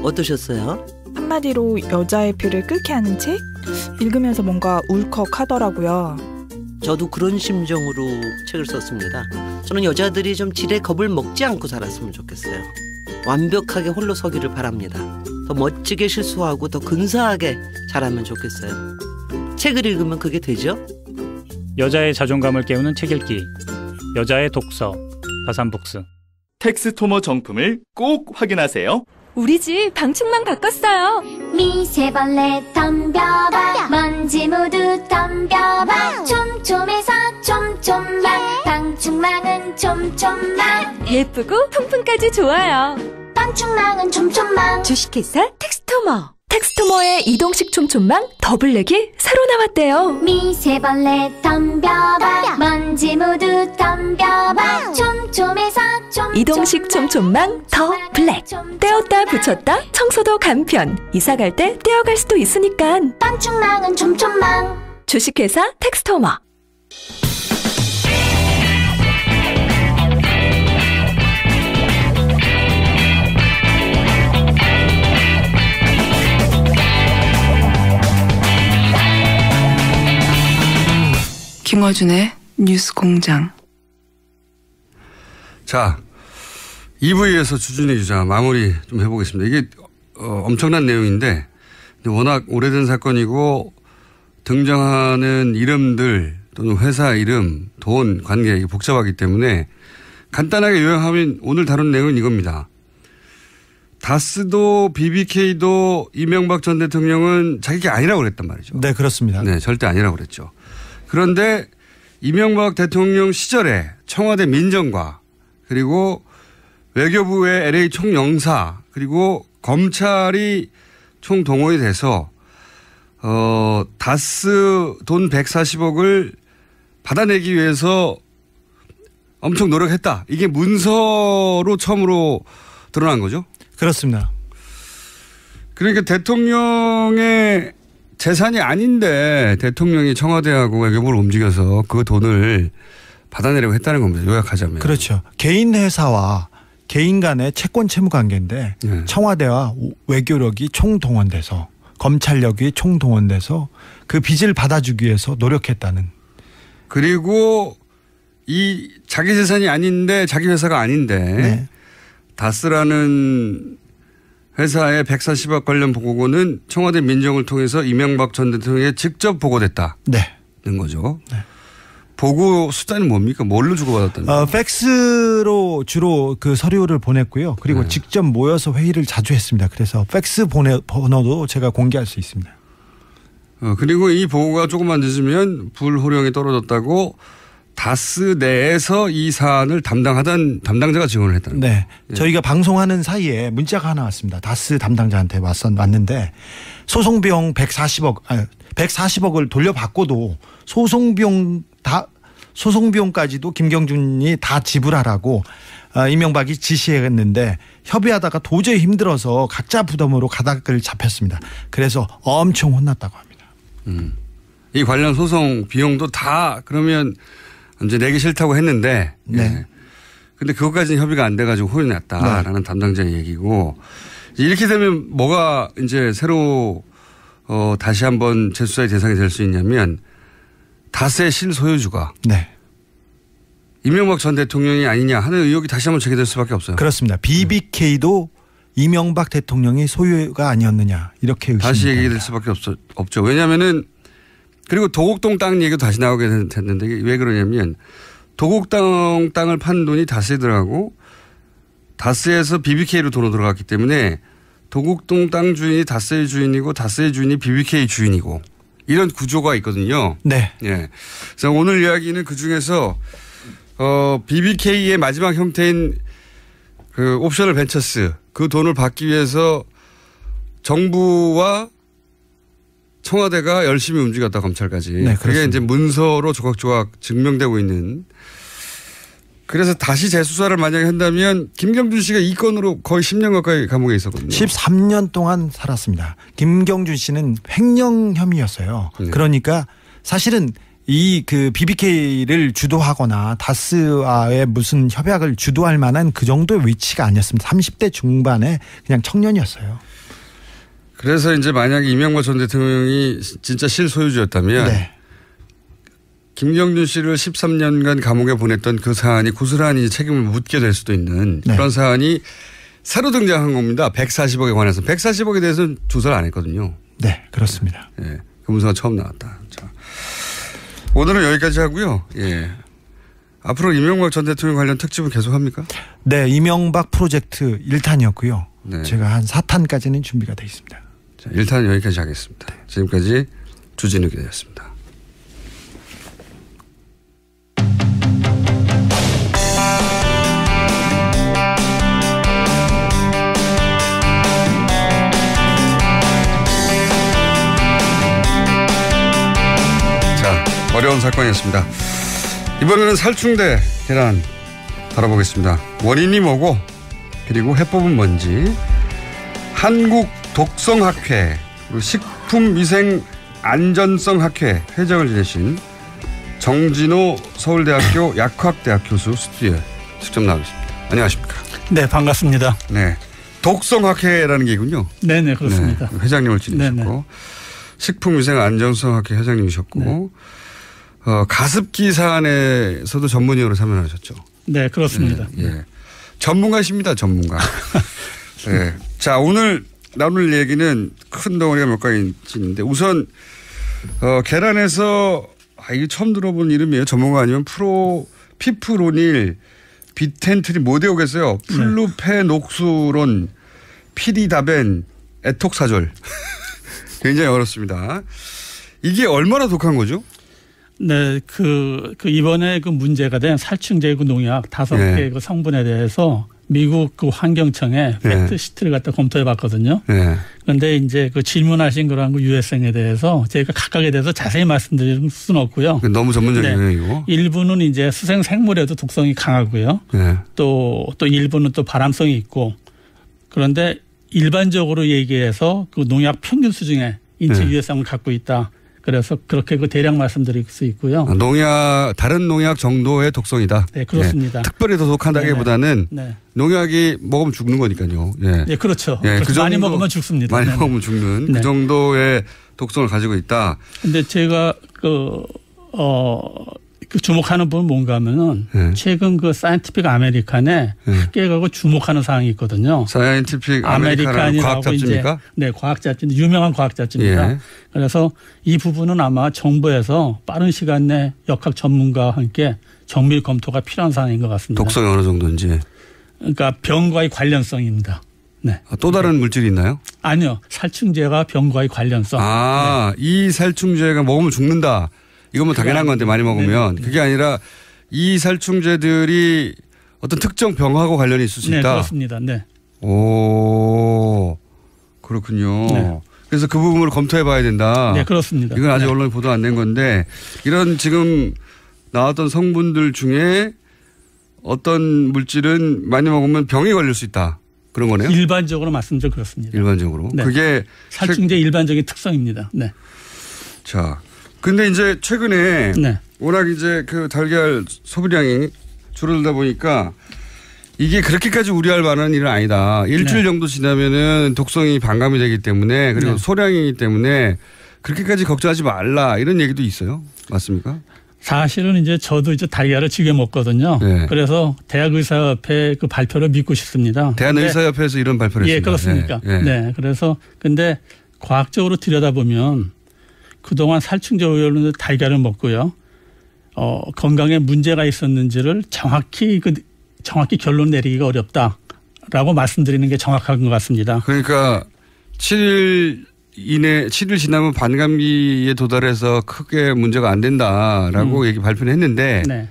어떠셨어요? 한마디로 여자의 피를 끓게 하는 책? 읽으면서 뭔가 울컥하더라고요. 저도 그런 심정으로 책을 썼습니다. 저는 여자들이 좀 지레 겁을 먹지 않고 살았으면 좋겠어요. 완벽하게 홀로 서기를 바랍니다. 더 멋지게 실수하고 더 근사하게 자라면 좋겠어요. 책을 읽으면 그게 되죠? 여자의 자존감을 깨우는 책 읽기. 여자의 독서. 다산북스. 텍스토머 정품을 꼭 확인하세요. 우리 집 방충망 바꿨어요. 미세벌레 덤벼봐 먼지 모두 덤벼봐 촘촘해서 촘촘만 방충망은 촘촘만 예쁘고 통풍까지 좋아요. 방충망은 촘촘만 주식회사 텍스토머. 텍스토머의 이동식 촘촘망 더블랙이 새로 나왔대요. 미세벌레 덤벼봐 먼지 모두 덤벼봐 촘촘해서 촘촘만 이동식 촘촘망 더 블랙. 떼었다 붙였다 청소도 간편. 이사 갈 때 떼어갈 수도 있으니까. 방충망은 촘촘만 주식회사 텍스토머. 김어준의 뉴스공장. 자, 2부에서 주준희 기자 마무리 좀 해보겠습니다. 이게 엄청난 내용인데 워낙 오래된 사건이고 등장하는 이름들 또는 회사 이름, 돈, 관계 이게 복잡하기 때문에 간단하게 요약하면 오늘 다룬 내용은 이겁니다. 다스도 BBK도 이명박 전 대통령은 자기가 아니라고 그랬단 말이죠. 네, 그렇습니다. 네, 절대 아니라고 그랬죠. 그런데 이명박 대통령 시절에 청와대 민정과 그리고 외교부의 LA 총영사 그리고 검찰이 총동원이 돼서 다스 돈 140억을 받아내기 위해서 엄청 노력했다. 이게 문서로 처음으로 드러난 거죠? 그렇습니다. 그러니까 대통령의 재산이 아닌데 대통령이 청와대하고 외교부를 움직여서 그 돈을 받아내려고 했다는 겁니다. 요약하자면. 그렇죠. 개인 회사와 개인 간의 채권 채무 관계인데 네. 청와대와 외교력이 총동원돼서 검찰력이 총동원돼서 그 빚을 받아주기 위해서 노력했다는. 그리고 이 자기 재산이 아닌데 자기 회사가 아닌데 네. 다스라는 회사의 140억 관련 보고는 청와대 민정을 통해서 이명박 전 대통령에 직접 보고됐다는 네. 거죠. 네. 보고 수단이 뭡니까? 뭘로 주고받았다는 거예요? 팩스로 주로 그 서류를 보냈고요. 그리고 네. 직접 모여서 회의를 자주 했습니다. 그래서 팩스 번호도 제가 공개할 수 있습니다. 그리고 이 보고가 조금만 늦으면 불호령이 떨어졌다고 다스 내에서 이 사안을 담당하던 담당자가 증언을 했다는 거예요. 네. 예. 저희가 방송하는 사이에 문자가 하나 왔습니다. 다스 담당자한테 왔는데 소송비용 140억을 돌려받고도 소송비용까지도 김경준이 다 지불하라고 이명박이 지시했는데 협의하다가 도저히 힘들어서 각자 부담으로 가닥을 잡혔습니다. 그래서 엄청 혼났다고 합니다. 이 관련 소송 비용도 다 그러면 이제 내기 싫다고 했는데 네. 근데 그것까지는 협의가 안 돼가지고 혼이 났다라는 네. 담당자의 얘기고 이렇게 되면 뭐가 이제 새로 다시 한번 재수사의 대상이 될 수 있냐면 다스의 실소유주가 네. 이명박 전 대통령이 아니냐 하는 의혹이 다시 한번 제기될 수밖에 없어요. 그렇습니다. BBK도 이명박 대통령이 소유가 아니었느냐 이렇게 의심이 다시 얘기될 수밖에 없죠. 왜냐하면은 그리고 도곡동 땅 얘기도 다시 나오게 됐는데 왜 그러냐면 도곡동 땅을 판 돈이 다스에 들어가고 다스에서 BBK로 돈으로 들어갔기 때문에 도곡동 땅 주인이 다스의 주인이고 다스의 주인이 BBK 주인이고 이런 구조가 있거든요. 네. 예. 그래서 오늘 이야기는 그 중에서 BBK의 마지막 형태인 그 옵셔널 벤처스 그 돈을 받기 위해서 정부와 청와대가 열심히 움직였다 검찰까지. 네, 그게 이제 문서로 조각조각 증명되고 있는. 그래서 다시 재수사를 만약에 한다면 김경준 씨가 이 건으로 거의 10년 가까이 감옥에 있었거든요. 13년 동안 살았습니다. 김경준 씨는 횡령 혐의였어요. 네. 그러니까 사실은 이 그 BBK를 주도하거나 다스와의 무슨 협약을 주도할 만한 그 정도의 위치가 아니었습니다. 30대 중반에 그냥 청년이었어요. 그래서 이제 만약에 이명박 전 대통령이 진짜 실소유주였다면 네. 김경준 씨를 13년간 감옥에 보냈던 그 사안이 고스란히 책임을 묻게 될 수도 있는 네. 그런 사안이 새로 등장한 겁니다. 140억에 관해서. 140억에 대해서는 조사를 안 했거든요. 네, 그렇습니다. 예, 그 문서가 처음 나왔다. 자, 오늘은 여기까지 하고요. 예. 앞으로 이명박 전 대통령 관련 특집은 계속합니까? 네, 이명박 프로젝트 1탄이었고요. 네. 제가 한 4탄까지는 준비가 되어 있습니다. 자, 1탄은 여기까지 하겠습니다. 네. 지금까지 주진우 기자였습니다. 어려운 사건이었습니다. 이번에는 살충제 계란 다뤄보겠습니다. 원인이 뭐고 그리고 해법은 뭔지 한국독성학회 그리고 식품위생안전성학회 회장을 지내신 정진호 서울대학교 약학대학 교수 스튜디오에 직접 나오겠습니다. 안녕하십니까? 네, 반갑습니다. 네, 독성학회라는 게군요. 네네, 그렇습니다. 네, 회장님을 지내셨고 네네. 식품위생안전성학회 회장님이셨고 네. 가습기 사안에서도 전문위원으로 참여하셨죠. 네, 그렇습니다. 예, 예. 전문가십니다, 전문가. 네. 자, 오늘 나눌 얘기는 큰 덩어리가 몇 가지 있는데 우선 계란에서 이게 처음 들어본 이름이에요. 전문가 아니면 피프로닐 비텐트리 뭐 되오겠어요. 플루페녹수론 피리다벤 에톡사졸. 굉장히 어렵습니다. 이게 얼마나 독한 거죠? 네, 이번에 그 문제가 된 살충제 그 농약 5개 네. 그 성분에 대해서 미국 그 환경청에 팩트 시트를 갖다 검토해 봤거든요. 네. 그런데 이제 그 질문하신 그러한 그 유해성에 대해서 제가 각각에 대해서 자세히 말씀드릴 수는 없고요. 너무 전문적이네요, 네. 이거. 일부는 이제 수생 생물에도 독성이 강하고요. 네. 또 일부는 또 발암성이 있고 그런데 일반적으로 얘기해서 그 농약 평균 수준의 인체 유해성을 갖고 있다. 그래서 그렇게 그 대략 말씀드릴 수 있고요. 다른 농약 정도의 독성이다. 네, 그렇습니다. 네. 특별히 더 독하다기보다는 네. 농약이 먹으면 죽는 거니까요. 네, 네 그렇죠. 네, 그 많이 먹으면 죽습니다. 많이 먹으면 죽는 그 정도의 독성을 가지고 있다. 근데 제가 주목하는 부분은 뭔가 하면은 최근 그 사이언티픽 아메리칸에 학계가 주목하는 사항이 있거든요. 사이언티픽 아메리칸은 과학 잡지입니까? 네, 과학 잡지, 유명한 과학 잡지입니다. 예. 그래서 이 부분은 아마 정부에서 빠른 시간 내 역학 전문가와 함께 정밀 검토가 필요한 사항인 것 같습니다. 독성이 어느 정도인지. 그러니까 병과의 관련성입니다. 네. 또 다른 물질이 있나요? 아니요. 살충제가 병과의 관련성. 네. 이 살충제가 먹으면 죽는다. 이건 뭐 당연한 건데 많이 먹으면. 그게 아니라 이 살충제들이 어떤 특정 병하고 관련이 있을 수 있다. 네, 그렇습니다. 네. 오, 그렇군요. 네. 그래서 그 부분을 검토해 봐야 된다. 네, 그렇습니다. 이건 아직 언론에 보도 안 된 건데 이런 지금 나왔던 성분들 중에 어떤 물질은 많이 먹으면 병이 걸릴 수 있다. 그런 거네요. 일반적으로 말씀드려 그렇습니다. 일반적으로. 네. 그게 살충제 일반적인 특성입니다. 네. 자, 근데 이제 최근에 네. 워낙 이제 그 달걀 소비량이 줄어들다 보니까 이게 그렇게까지 우려할 만한 일은 아니다. 일주일 네. 정도 지나면은 독성이 반감이 되기 때문에 그리고 네. 소량이기 때문에 그렇게까지 걱정하지 말라 이런 얘기도 있어요. 맞습니까? 사실은 이제 저도 이제 달걀을 즐겨 먹거든요. 네. 그래서 대학의사협회 그 발표를 믿고 싶습니다. 대한의사협회에서 이런 발표를 했습니다. 예, 그렇습니까? 네. 네. 그래서 근데 과학적으로 들여다보면 그동안 살충제 우려로 달걀을 먹고요. 건강에 문제가 있었는지를 정확히 결론 내리기가 어렵다라고 말씀드리는 게 정확한 것 같습니다. 그러니까 7일 지나면 반감기에 도달해서 크게 문제가 안 된다라고 발표를 했는데 네.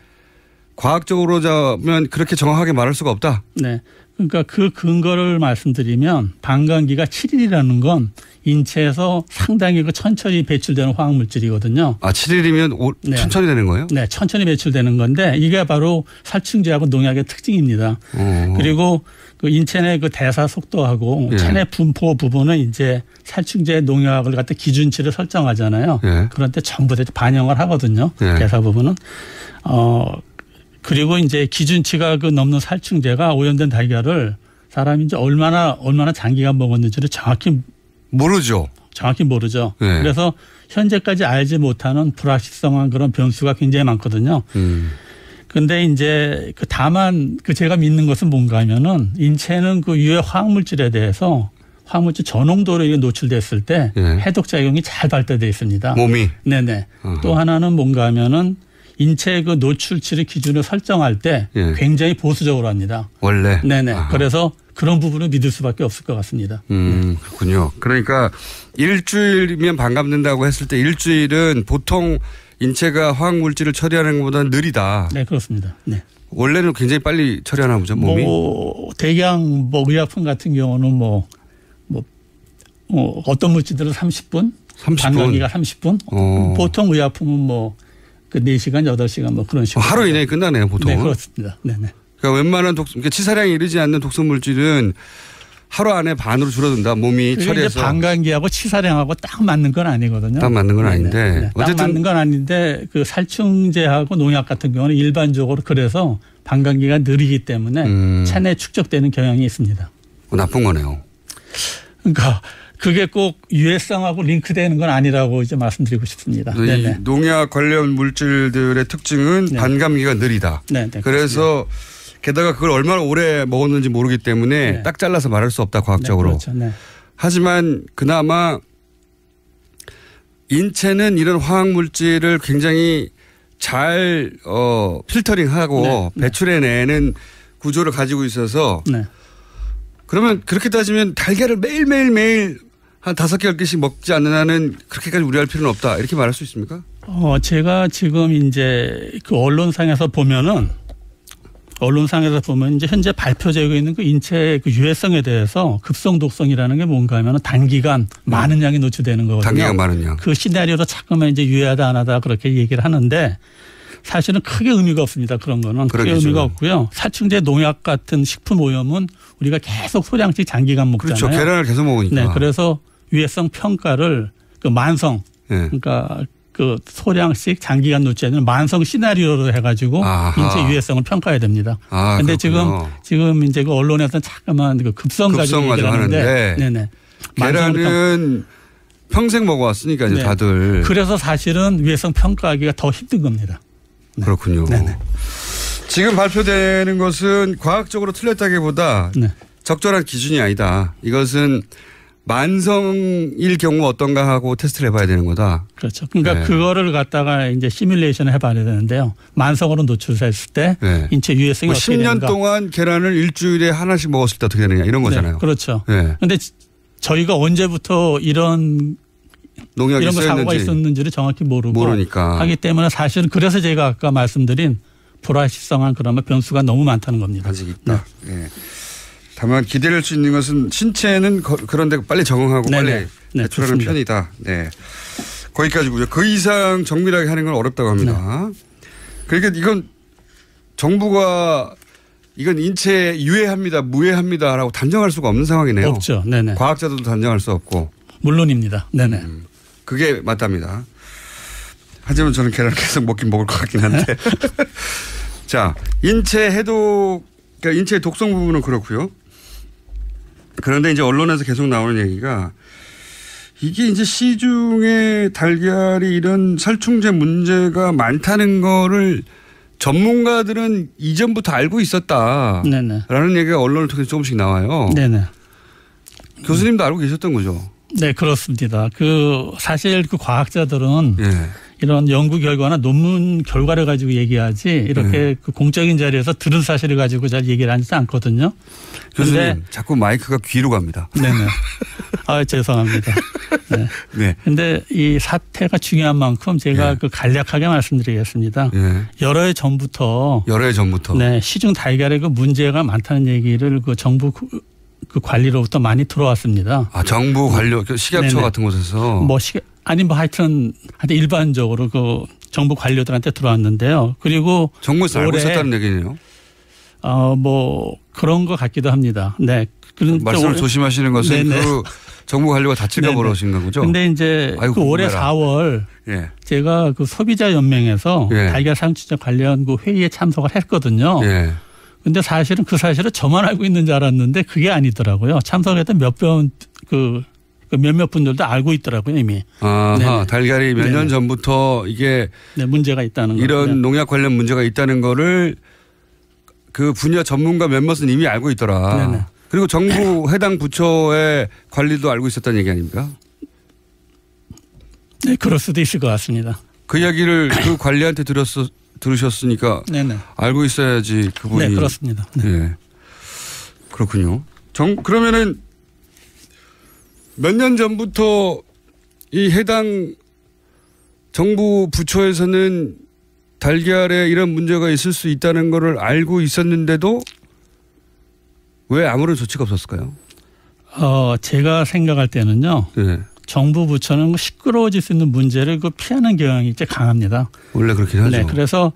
과학적으로 자면 그렇게 정확하게 말할 수가 없다. 네. 그러니까 그 근거를 말씀드리면 방광기가 7일이라는 건 인체에서 상당히 그 천천히 배출되는 화학물질이거든요. 아, 7일이면 네. 천천히 되는 거예요? 네, 천천히 배출되는 건데 이게 바로 살충제하고 농약의 특징입니다. 그리고 그 인체 내 그 대사 속도하고 예. 체내 분포 부분은 이제 살충제 농약을 갖다 기준치를 설정하잖아요. 예. 그런 때 전부 다 반영을 하거든요. 예. 대사 부분은. 그리고 이제 기준치가 그 넘는 살충제가 오염된 달걀을 사람이 이제 얼마나 장기간 먹었는지를 정확히 모르죠. 네. 그래서 현재까지 알지 못하는 불확실성한 그런 변수가 굉장히 많거든요. 근데 이제 그 다만 그 제가 믿는 것은 뭔가 하면은 인체는 그 유해 화학물질에 대해서 화학물질 저농도로 노출됐을 때 예. 해독작용이 잘 발달되어 있습니다. 몸이. 네네. 어허. 또 하나는 뭔가 하면은 인체 그 노출치를 기준으로 설정할 때 예. 굉장히 보수적으로 합니다. 원래. 네네. 아하. 그래서 그런 부분을 믿을 수밖에 없을 것 같습니다. 그렇군요. 그러니까 일주일이면 반감된다고 했을 때 일주일은 보통 인체가 화학물질을 처리하는 것보다는 느리다. 네, 그렇습니다. 네. 원래는 굉장히 빨리 처리하나 보죠, 몸이. 대량 의약품 같은 경우는 어떤 물질들은 30분, 30분. 반감기가 30분. 보통 의약품은 그 4시간, 8시간 그런 식으로. 하루 이내에 끝나네요, 보통. 네, 그렇습니다. 네네. 그러니까 웬만한 그러니까 치사량이 이르지 않는 독성 물질은 하루 안에 반으로 줄어든다. 몸이 처리해서. 이제 반감기하고 치사량하고 딱 맞는 건 아니거든요. 딱 맞는 건 네네. 아닌데. 네. 어쨌든 딱 맞는 건 아닌데 그 살충제하고 농약 같은 경우는 일반적으로 그래서 반감기가 느리기 때문에 체내에 축적되는 경향이 있습니다. 나쁜 거네요. 그러니까 그게 꼭 유해성하고 링크되는 건 아니라고 이제 말씀드리고 싶습니다. 이 농약 관련 물질들의 특징은 네. 반감기가 느리다. 네네. 그래서 게다가 그걸 얼마나 오래 먹었는지 모르기 때문에 네. 딱 잘라서 말할 수 없다, 과학적으로. 네, 그렇죠. 네. 하지만 그나마 인체는 이런 화학물질을 굉장히 잘 필터링하고 네. 배출해내는 구조를 가지고 있어서 네. 그러면 그렇게 따지면 달걀을 매일 한 5개, 10개씩 먹지 않는 한은 그렇게까지 우려할 필요는 없다. 이렇게 말할 수 있습니까? 제가 지금 이제 그 언론상에서 보면 이제 현재 발표되고 있는 그 인체의 그 유해성에 대해서 급성 독성이라는 게 뭔가 하면 단기간 많은 양이 노출되는 거거든요. 단기간 많은 양. 그 시나리오로 자꾸만 이제 유해하다 안 하다 그렇게 얘기를 하는데 사실은 크게 의미가 없습니다. 그런 거는 크게 그러겠죠. 의미가 없고요. 살충제 농약 같은 식품 오염은 우리가 계속 소량씩 장기간 먹잖아요. 그렇죠. 계란을 계속 먹으니까. 네, 그래서 유해성 평가를 그 만성 네. 그러니까 그 소량씩 장기간 노출되는 만성 시나리오로 해가지고 아하. 인체 유해성을 평가해야 됩니다. 그런데 지금 이제 그 언론에서는 잠깐만 그 급성 가지고 얘기를 하는데, 네네. 계란은 평생 먹어왔으니까 이제 네. 다들. 그래서 사실은 유해성 평가하기가 더 힘든 겁니다. 네. 그렇군요. 네네. 지금 발표되는 것은 과학적으로 틀렸다기보다 네. 적절한 기준이 아니다. 이것은 만성일 경우 어떤가 하고 테스트를 해봐야 되는 거다. 그렇죠. 그러니까 네. 그거를 갖다가 이제 시뮬레이션을 해봐야 되는데요. 만성으로 노출됐을 때 네. 인체 유해성이 뭐 어떻게 10년 되는가. 동안 계란을 일주일에 하나씩 먹었을 때 어떻게 되느냐 이런 거잖아요. 네. 그렇죠. 네. 그런데 저희가 언제부터 이런 농약이 거 사고가 있었는지를 정확히 모르니까 하기 때문에 사실은 그래서 제가 아까 말씀드린 불확실성한 그런 변수가 너무 많다는 겁니다. 아직 있다. 네. 다만 기대할 수 있는 것은 신체는 그런데 빨리 적응하고 네네. 빨리 배출하는 편이다. 네. 거기까지고요. 그 이상 정밀하게 하는 건 어렵다고 합니다. 네. 그러니까 이건 정부가 이건 인체에 유해합니다, 무해합니다라고 단정할 수가 없는 상황이네요. 없죠. 네네. 과학자들도 단정할 수 없고. 물론입니다. 네네. 그게 맞답니다. 하지만 저는 계란을 계속 먹긴 먹을 것 같긴 한데. 자, 인체 해독, 그러니까 인체의 독성 부분은 그렇고요. 그런데 이제 언론에서 계속 나오는 얘기가 이게 이제 시중에 달걀이 이런 살충제 문제가 많다는 거를 전문가들은 이전부터 알고 있었다. 네네. 라는 얘기가 언론을 통해서 조금씩 나와요. 네네. 교수님도 알고 계셨던 거죠? 네, 그렇습니다. 사실 과학자들은 네. 이런 연구 결과나 논문 결과를 가지고 얘기하지 이렇게 그 공적인 자리에서 들은 사실을 가지고 잘 얘기를 하지 않거든요. 교수님, 자꾸 마이크가 귀로 갑니다. 네네. 죄송합니다. 네. 네. 근데 이 사태가 중요한 만큼 제가 네. 그 간략하게 말씀드리겠습니다. 네. 여러 해 전부터 네, 시중 달걀에 그 문제가 많다는 얘기를 그 정부 그 관리로부터 많이 들어왔습니다. 아, 정부 관료 식약처 네네. 같은 곳에서 뭐 하여튼 일반적으로 그 정부 관료들한테 들어왔는데요. 그리고 정부에서 알고 있었다는 얘기네요. 뭐 그런 것 같기도 합니다. 네. 말씀을 조심하시는 것은 네네. 그 정부 관료가 다칠까 보신 거죠. 근데 이제 그 올해 4월 예. 제가 그 소비자 연맹에서 예. 달걀 상추제 관련 그 회의에 참석을 했거든요. 예. 근데 사실은 그 사실을 저만 알고 있는 줄 알았는데 그게 아니더라고요. 참석했던 몇몇 분들도 알고 있더라고요, 이미. 아하, 달걀이 몇 년 전부터 이게 문제가 있다는 거. 이런 농약 관련 문제가 있다는 거를 그 분야 전문가 몇몇은 이미 알고 있더라. 네네. 그리고 정부 해당 부처의 관리도 알고 있었다는 얘기 아닙니까? 네, 그럴 수도 있을 것 같습니다. 그 이야기를 그 관리한테 들으셨으니까 네네. 알고 있어야지 그분이. 네, 그렇습니다. 네. 네. 그렇군요. 그러면은 몇 년 전부터 이 해당 정부 부처에서는 달걀에 이런 문제가 있을 수 있다는 거를 알고 있었는데도 왜 아무런 조치가 없었을까요? 제가 생각할 때는요. 네. 정부 부처는 시끄러워질 수 있는 문제를 피하는 경향이 이제 강합니다. 원래 그렇긴 하죠. 네, 그래서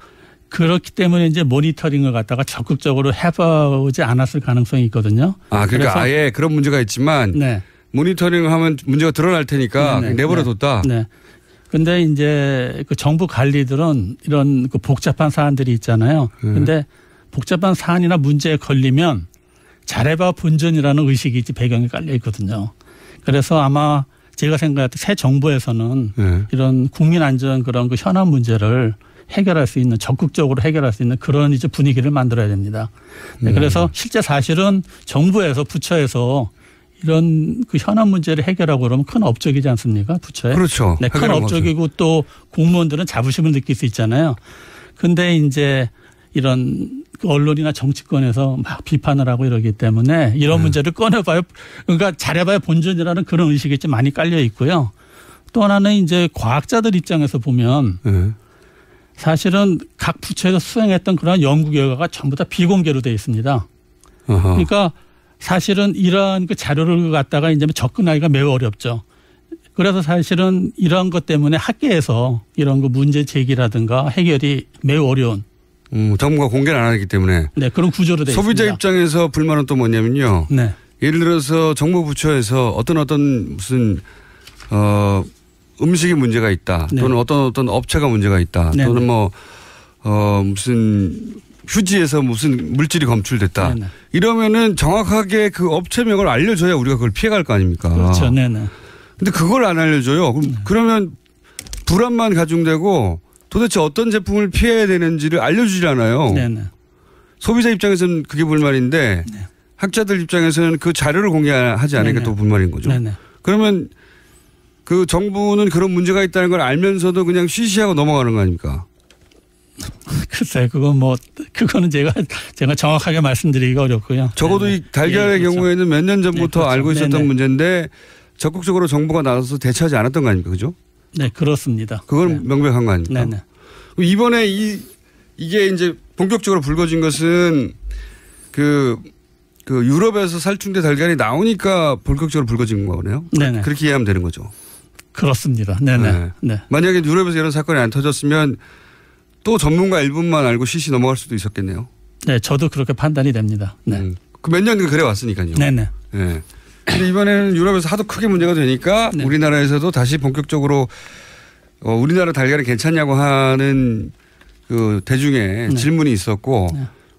그렇기 때문에 이제 모니터링을 갖다가 적극적으로 해보지 않았을 가능성이 있거든요. 아, 그러니까 아예 그런 문제가 있지만 네. 모니터링을 하면 문제가 드러날 테니까 내버려뒀다. 네. 근데 이제 그 정부 관리들은 이런 그 복잡한 사안들이 있잖아요. 근데 복잡한 사안이나 문제에 걸리면 잘해봐 본전이라는 의식이 배경에 깔려 있거든요. 그래서 아마 제가 생각할 때 새 정부에서는 이런 국민 안전 그런 그 현안 문제를 해결할 수 있는 적극적으로 해결할 수 있는 그런 이제 분위기를 만들어야 됩니다. 네, 그래서 실제 사실은 정부에서 부처에서 이런 그 현안 문제를 해결하고 그러면 큰 업적이지 않습니까? 부처에. 그렇죠. 네, 큰 업적이고 또 공무원들은 자부심을 느낄 수 있잖아요. 근데 이제 이런 언론이나 정치권에서 막 비판을 하고 이러기 때문에 이런 문제를 꺼내봐요. 그러니까 잘해봐야 본전이라는 그런 의식이 좀 많이 깔려 있고요. 또 하나는 이제 과학자들 입장에서 보면 사실은 각 부처에서 수행했던 그런 연구 결과가 전부 다 비공개로 되어 있습니다. 그러니까 사실은 이러한 그 자료를 갖다가 이제 접근하기가 매우 어렵죠. 그래서 사실은 이러한 것 때문에 학계에서 이런 그 문제 제기라든가 해결이 매우 어려운. 정부가 공개를 안 하기 때문에. 네, 그런 구조로 되어 소비자 있습니다. 입장에서 불만은 또 뭐냐면요. 네. 예를 들어서 정부 부처에서 어떤 무슨 음식이 문제가 있다. 네. 또는 어떤 업체가 문제가 있다. 네. 또는 뭐 무슨 휴지에서 무슨 물질이 검출됐다. 네네. 이러면은 정확하게 그 업체명을 알려줘야 우리가 그걸 피해갈 거 아닙니까? 그렇죠. 네네. 근데 그걸 안 알려줘요. 그러면 불안만 가중되고 도대체 어떤 제품을 피해야 되는지를 알려주지 않아요. 네네. 소비자 입장에서는 그게 불만인데 학자들 입장에서는 그 자료를 공개하지 않으니까 또 불만인 거죠. 네네. 그러면 그 정부는 그런 문제가 있다는 걸 알면서도 그냥 쉬쉬하고 넘어가는 거 아닙니까? 글쎄요, 그거는 제가 정확하게 말씀드리기가 어렵고요. 적어도 네네. 이 달걀의 그렇죠. 경우에는 몇 년 전부터 그렇죠. 알고 있었던 네네. 문제인데 적극적으로 정부가 나서서 대처하지 않았던 거 아닙니까? 그죠? 네, 그렇습니다. 그건 명백한 거 아닙니까? 네네. 이번에 이게 이제 본격적으로 불거진 것은 그 유럽에서 살충제 달걀이 나오니까 본격적으로 불거진 거네요. 네네. 그렇게 이해하면 되는 거죠. 그렇습니다. 네네. 네. 만약에 유럽에서 이런 사건이 안 터졌으면 또 전문가 일부만 알고 쉬쉬 넘어갈 수도 있었겠네요. 네, 저도 그렇게 판단이 됩니다. 네. 그 몇 년 그래 왔으니까요. 네네. 네. 근데 이번에는 유럽에서 하도 크게 문제가 되니까 우리나라에서도 다시 본격적으로 우리나라 달걀이 괜찮냐고 하는 그 대중의 질문이 있었고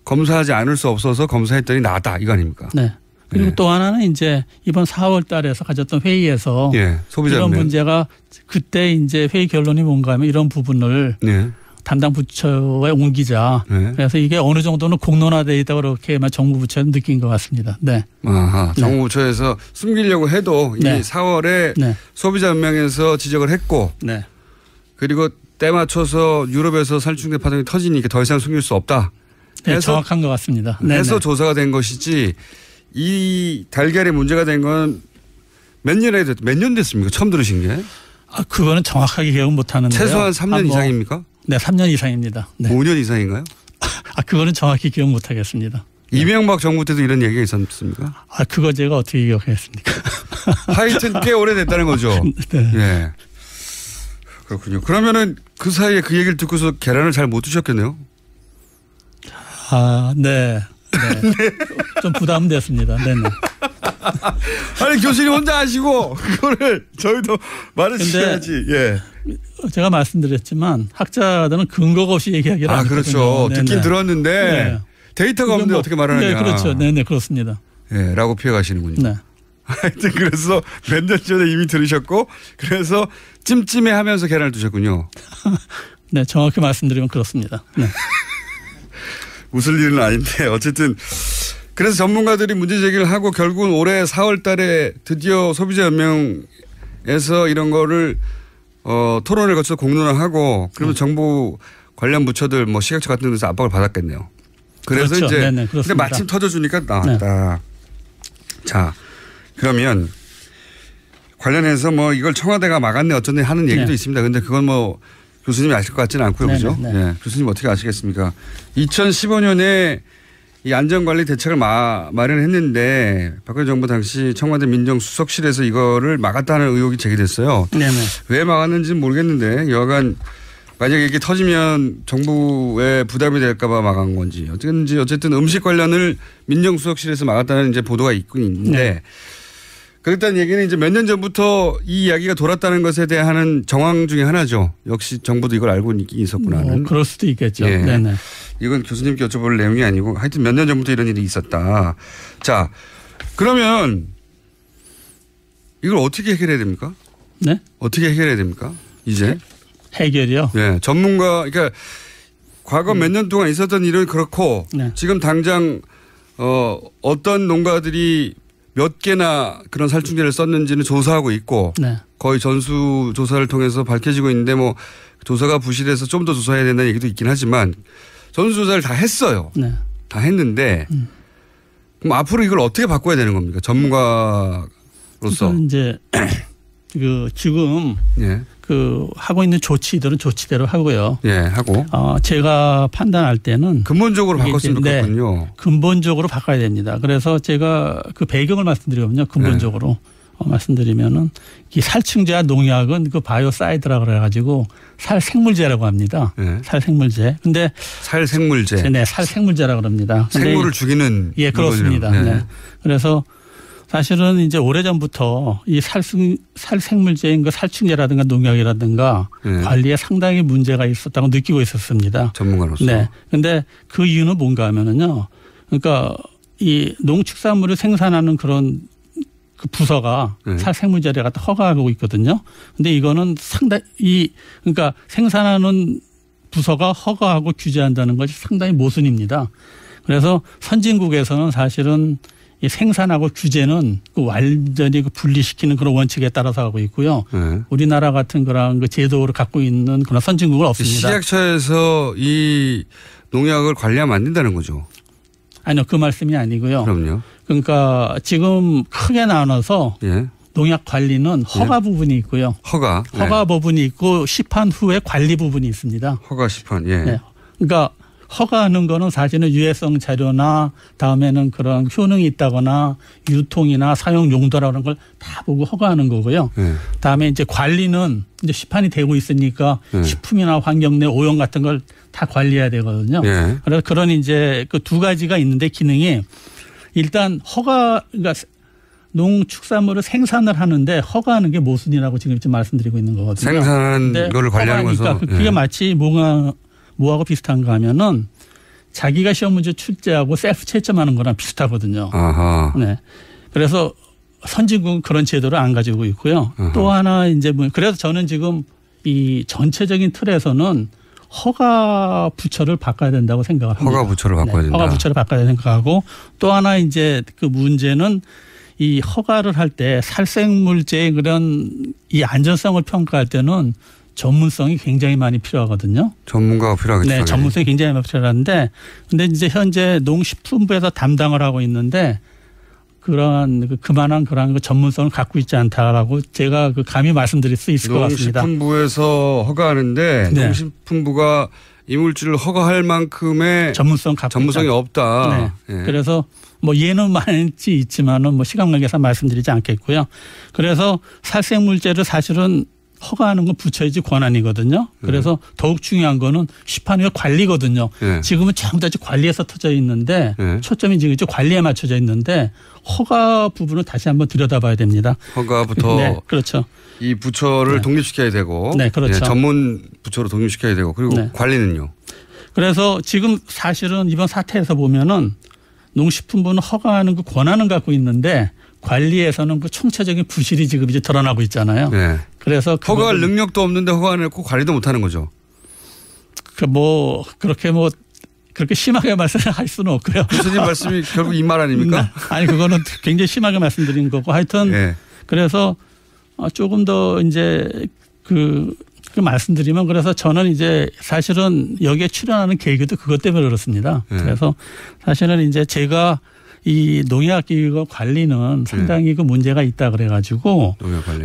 검사하지 않을 수 없어서 검사했더니 나다 이거 아닙니까? 네. 그리고 또 하나는 이제 이번 4월 달에서 가졌던 회의에서 소비자 이런 문제가 그때 이제 회의 결론이 뭔가 하면 이런 부분을 담당 부처에 옮기자. 그래서 이게 어느 정도는 공론화되어 있다고 그렇게만 정부 부처는 느낀 것 같습니다. 네. 아하, 정부 부처에서 숨기려고 해도 이미 4월에 소비자연맹에서 지적을 했고 그리고 때 맞춰서 유럽에서 살충제 파동이 터지니까 더 이상 숨길 수 없다. 네, 정확한 것 같습니다. 해서 조사가 된 것이지 이 달걀이 문제가 된 건 몇 년 됐습니까? 처음 들으신 게? 그거는 정확하게 기억은 못 하는데요. 최소한 3년 이상입니까? 네, 3년 이상입니다. 네. 5년 이상인가요? 그거는 정확히 기억 못 하겠습니다. 이명박 정부 때도 이런 얘기가 있었습니까? 그거 제가 어떻게 기억하겠습니까? 하여튼 꽤 오래됐다는 거죠. 네. 네. 그렇군요. 그러면은 그 사이에 그 얘기를 듣고서 계란을 잘 못 드셨겠네요. 네. 좀 부담됐습니다. 네네. 아니 교수님 혼자 하시고 그거를 저희도 말해주셔야지. 예. 제가 말씀드렸지만 학자들은 근거가 없이 얘기하기를 안 그렇죠. 하거든요. 듣긴 네네. 들었는데 네. 데이터가 없는데 어떻게 말하느냐. 네, 그렇죠. 네네 그렇습니다. 예, 라고 피해가시는군요. 네. 하여튼 그래서 몇 년 전에 이미 들으셨고 그래서 찜찜해하면서 계란을 드셨군요. 네, 정확히 말씀드리면 그렇습니다. 네. 웃을 일은 아닌데 어쨌든 그래서 전문가들이 문제 제기를 하고 결국은 올해 4월 달에 드디어 소비자연맹에서 이런 거를 토론을 거쳐서 공론화하고 그러면 정부 관련 부처들 뭐 식약처 같은 데서 압박을 받았겠네요. 그래서 그렇죠. 이제 네네, 근데 마침 터져주니까 나왔다. 네. 자 그러면 관련해서 뭐 이걸 청와대가 막았네 어쩌네 하는 얘기도 있습니다. 근데 그건 뭐 교수님이 아실 것 같지는 않고요. 그죠? 네. 교수님 어떻게 아시겠습니까? 2015년에 이 안전관리 대책을 마련했는데 박근혜 정부 당시 청와대 민정수석실에서 이거를 막았다는 의혹이 제기됐어요. 네네. 왜 막았는지는 모르겠는데 여하간 만약에 이게 터지면 정부에 부담이 될까 봐 막은 건지 어쨌든 음식 관련을 민정수석실에서 막았다는 이제 보도가 있긴 있는데 네. 그랬다는 얘기는 이제 몇 년 전부터 이 이야기가 돌았다는 것에 대한 정황 중에 하나죠. 역시 정부도 이걸 알고 있었구나. 그럴 수도 있겠죠. 예. 네네. 이건 교수님께 여쭤볼 내용이 아니고 하여튼 몇 년 전부터 이런 일이 있었다. 자, 그러면 이걸 어떻게 해결해야 됩니까? 네? 어떻게 해결해야 됩니까? 이제? 해결이요? 네. 전문가, 그러니까 과거 몇 년 동안 있었던 일은 그렇고 네. 지금 당장 어떤 농가들이 몇 개나 그런 살충제를 썼는지는 조사하고 있고 네. 거의 전수 조사를 통해서 밝혀지고 있는데 뭐 조사가 부실해서 좀 더 조사해야 된다는 얘기도 있긴 하지만 전수 조사를 다 했어요. 네. 다 했는데 그럼 앞으로 이걸 어떻게 바꿔야 되는 겁니까? 전문가로서. 이제 지금 하고 있는 조치들은 조치대로 하고요. 예, 하고. 제가 판단할 때는 근본적으로 바꿨으면 좋겠군요. 네, 근본적으로 바꿔야 됩니다. 그래서 제가 그 배경을 말씀드리거든요. 근본적으로 말씀드리면은 이 살충제와 농약은 그 바이오사이드라고 그래가지고 살생물제라고 합니다. 살생물제. 근데 살생물제. 네, 살생물제라고 그럽니다. 생물을 죽이는. 예, 그렇습니다. 네. 그래서 사실은 이제 오래전부터 이 살생물제인 그 살충제라든가 농약이라든가 관리에 상당히 문제가 있었다고 느끼고 있었습니다. 전문가로서. 네. 근데 그 이유는 뭔가 하면은요. 그러니까 이 농축산물을 생산하는 그런 그 부서가 살생물제를 갖다 허가하고 있거든요. 근데 이거는 상당히 그러니까 생산하는 부서가 허가하고 규제한다는 것이 상당히 모순입니다. 그래서 선진국에서는 사실은 이 생산하고 규제는 그 완전히 분리시키는 그런 원칙에 따라서 하고 있고요. 우리나라 같은 그런 그 제도를 갖고 있는 그런 선진국은 없습니다. 식약처에서 이 농약을 관리하면 안 된다는 거죠. 아니요. 그 말씀이 아니고요. 그럼요. 그러니까 지금 크게 나눠서 농약 관리는 허가 부분이 있고요. 허가 부분이 있고 시판 후에 관리 부분이 있습니다. 허가 시판. 예. 네. 그러니까 허가하는 거는 사실은 유해성 자료나 다음에는 그런 효능이 있다거나 유통이나 사용 용도라는 걸 다 보고 허가하는 거고요. 다음에 이제 관리는 이제 시판이 되고 있으니까 식품이나 환경 내 오염 같은 걸 다 관리해야 되거든요. 그래서 그런 이제 그 두 가지가 있는데 기능이 일단 그러니까 농축산물을 생산을 하는데 허가하는 게 모순이라고 지금 말씀드리고 있는 거거든요. 생산하는 거를 관리하는 것은. 그게 마치 뭐하고 비슷한가 하면은 자기가 시험 문제 출제하고 셀프 채점하는 거랑 비슷하거든요. 아하. 네. 그래서 선진국은 그런 제도를 안 가지고 있고요. 아하. 또 하나 이제 그래서 저는 지금 이 전체적인 틀에서는 허가 부처를 바꿔야 된다고 생각을 합니다. 허가 부처를 바꿔야 된다. 허가 부처를 바꿔야 생각하고 또 하나 이제 그 문제는 이 허가를 할 때 살생물제의 그런 이 안전성을 평가할 때는 전문성이 굉장히 많이 필요하거든요. 전문가가 필요하겠죠. 네, 전문성이 굉장히 많이 필요한데, 근데 이제 현재 농식품부에서 담당을 하고 있는데 그러한 그만한 그런 전문성을 갖고 있지 않다라고 제가 감히 말씀드릴 수 있을 것 같습니다. 농식품부에서 허가하는데 네. 농식품부가 이물질을 허가할 만큼의 전문성이 없다. 네. 예. 그래서 뭐 예는 많지 있지만은 뭐 시간 관계상 말씀드리지 않겠고요. 그래서 살생물제를 사실은 허가하는 건 부처의 권한이거든요. 그래서 더욱 중요한 거는 시판의 관리거든요. 네. 지금은 전부 다 관리에 터져 있는데 네. 초점이 지금 관리에 맞춰져 있는데 허가 부분을 다시 한번 들여다봐야 됩니다. 허가부터 네, 그렇죠. 이 부처를 네. 독립시켜야 되고 네, 그렇죠. 전문 부처로 독립시켜야 되고 그리고 네. 관리는요. 그래서 지금 사실은 이번 사태에서 보면은 농식품부는 허가하는 그 권한은 갖고 있는데 관리에서는 그 총체적인 부실이 지금 이제 드러나고 있잖아요. 네. 그래서 허가할 능력도 없는데 허가는 했고 관리도 못하는 거죠. 그렇게 심하게 말씀할 수는 없고요. 교수님 말씀이 결국 이 말 아닙니까? 아니 그거는 굉장히 심하게 말씀드린 거고 하여튼 네. 그래서 조금 더 이제 그 말씀드리면 그래서 저는 이제 사실은 여기에 출연하는 계기도 그것 때문에 그렇습니다. 네. 그래서 사실은 이제 제가 이 농약기구 관리는 상당히 그 문제가 있다 그래가지고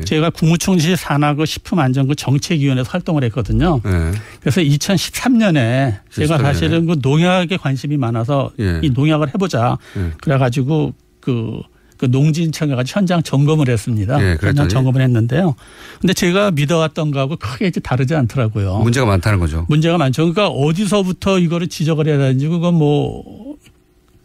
제가 국무총실 산하 식품안전부 정책위원회에서 활동을 했거든요. 네. 그래서 2013년에 제가 사실은 그 농약에 관심이 많아서 이 농약을 해보자. 그래가지고 그 농진청에 가서 현장 점검을 했습니다. 현장 점검을 했는데요. 근데 제가 믿어왔던 거하고 크게 이제 다르지 않더라고요. 문제가 많다는 거죠. 문제가 많죠. 그러니까 어디서부터 이거를 지적을 해야 되는지 그건